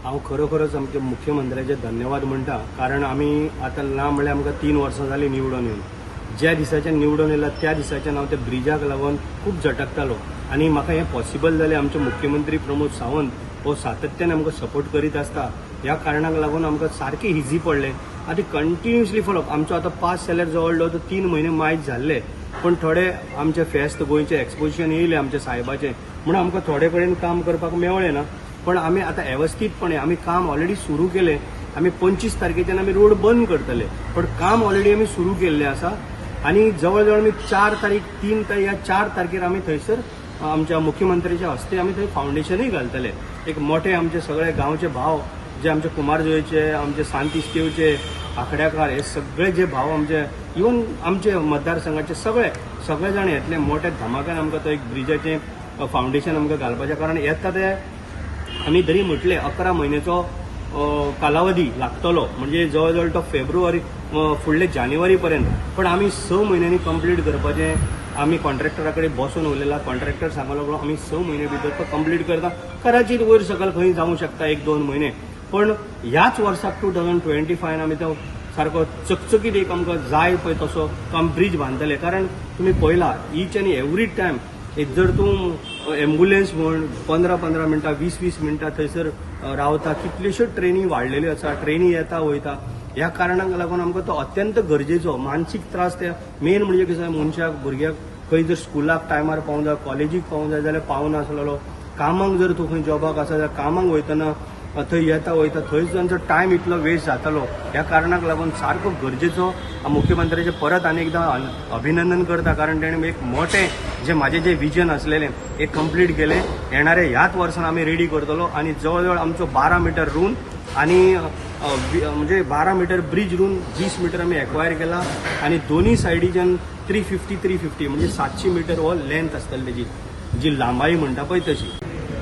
हांव खरोखरच आमच्या मुख्यमंत्र्याचे धन्यवाद म्हणटा, कारण आमी आतां ना म्हणल्यार आमकां 3 वर्सां जालीं निवडून येवन. ज्या दिसाच्यान निवडून येयला त्या दिसाच्यान हांव त्या ब्रिजाक लागून खूब झटकतालो आनी म्हाका हें पॉसिबल जालें आमचे मुख्यमंत्री प्रमोद सावंत हो सातत्यान आमकां सपोर्ट करीत आसता. ह्या कारणाक लागून आमकां सारकें इजी पडलें. आनी कंटिन्युअसली फॉलोअप आमचो आतां पास जाल्यार जवळ जवळ 3 म्हयने मायज जाल्ले, पण थोडे आमचे फेस्त गोंयचे एक्सपोजिशन येयले आमच्या साहेबाचें म्हणून आमकां थोडे कडेन काम करपाक मेवळें ना. पण आमी आतां वेवस्थीतपणे आमी काम ऑलरेडी सुरू केलें. आमी 25 तारखेच्यान आमी रोड बंद करतले, पण काम ऑलरेडी आमी सुरू केल्लें आसा. आनी जवळ जवळ आमी 4 तारखेर आमी थंयसर आमच्या मुख्यमंत्र्याच्या हस्ते आमी थंय फावंडेशनूय घालतले. एक मोठे आमचे सगळे गांवचे भाव जे आमचे कुमारजुंयचे, आमचे सांत इस्तेवचे, आखड्याकार, हे सगळे जे भाव आमचे इवन आमचे मतदारसंघाचे सगळे जाण येतले मोठ्या धमाक्यान आमकां तो एक ब्रिजाचें फावंडेशन आमकां घालपाचें. कारण येता ते आमी जरी म्हटले 11 म्हयन्याचो कालावधी लागतलो, म्हणजे जवळ जवळ तो फेब्रुवारी फुडले जानेवारी पर्यंत, पण आमी 6 म्हयन्यांनी कंप्लीट करपाचें आमी कॉन्ट्रॅक्टरा कडेन बसून उलयला. कॉन्ट्रॅक्टर सांगूंक लागलो आमी 6 म्हयने भितर तो कंप्लीट करता. कदाचित वयर सकयल खंय जावंक शकता 1-2 म्हयने, पण ह्याच वर्साक 2025 आमी तो सारको चकचकीत एक आमकां जाय पळय तसो तो आमी ब्रीज बांदतले. कारण तुमी पळयला ईच एंड एवरी टायम जर तूं एम्बुलन्स म्हण 15-15 मिनटां 20-20 मिनटां थंयसर रावता. कितल्योश्योच ट्रेनी वाडलेल्यो आसा, ट्रेनी येता वयता. ह्या कारणाक लागून आमकां तो अत्यंत गरजेचो. मानसीक त्रास ते मेन म्हणजे कितें मनशाक, भुरग्याक खंय जर स्कुलाक टायमार पावूंक जाय, कॉलेजीक पावूंक जाय जाल्यार पावनासलेलो, कामाक जर तूं खंय जॉबाक आसा जाल्यार कामाक वयतना थंय येता वयता थंय तांचो टायम इतलो वेस्ट जातालो. ह्या कारणाक लागून सारको गरजेचो. मुख्यमंत्र्याचें परत आनी एकदां अभिनंदन करता, कारण ताणें एक मोठें म्हजें जें विजन आसलेलें एक कंप्लीट केलें. येणाऱ्या ह्याच वर्सान आमी रेडी करतलो आनी जवळ जवळ आमचो 12 मिटर रून आनी म्हणजे 12 मिटर ब्रिज रून 20 मिटर आमी एक्वायर केला. आनी दोनी सायडीच्यान 350 म्हणजे 700 मिटर हो लेंथ आसतली तेजी, जी लांबाई म्हणटा पळय तशी.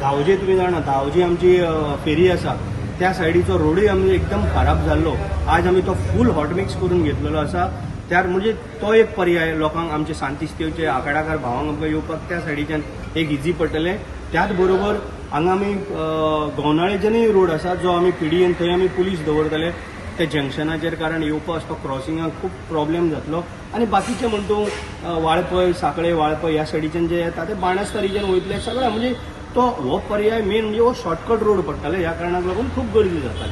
धावजे तुमी जाणा, धावजी आमची फेरी आसा त्या सायडीचो रोडूय आमी एकदम खराब जाल्लो. आज आमी तो फूल हॉट मिक्स करून घेतलेलो आसा. त्यार म्हणजे तो एक पर्याय लोकांक, आमचे सांत इस्तेवचे आखाड्याकार भावांक आमकां येवपाक त्या सायडीच्यान एक इजी पडटलें. त्याच बरोबर हांगा आमी गोवनाळेच्यानूय रोड आसा जो आमी पिडीएन थंय आमी पुलीस दवरतले त्या जंक्शनाचेर, कारण येवपा वचपाक क्रॉसिंगाक खूब प्रॉब्लेम जातलो. आनी बाकीचे म्हण तूं वाळपय, साखळे वाळपय ह्या सायडीच्यान जे येता ते बाणस्तारीच्यान वयतले सगळ्या, म्हणजे तो हो पर्याय मेन म्हणजे हो शॉर्टकट रोड पडटाले. ह्या कारणाक लागून खूब गर्दी जाताली.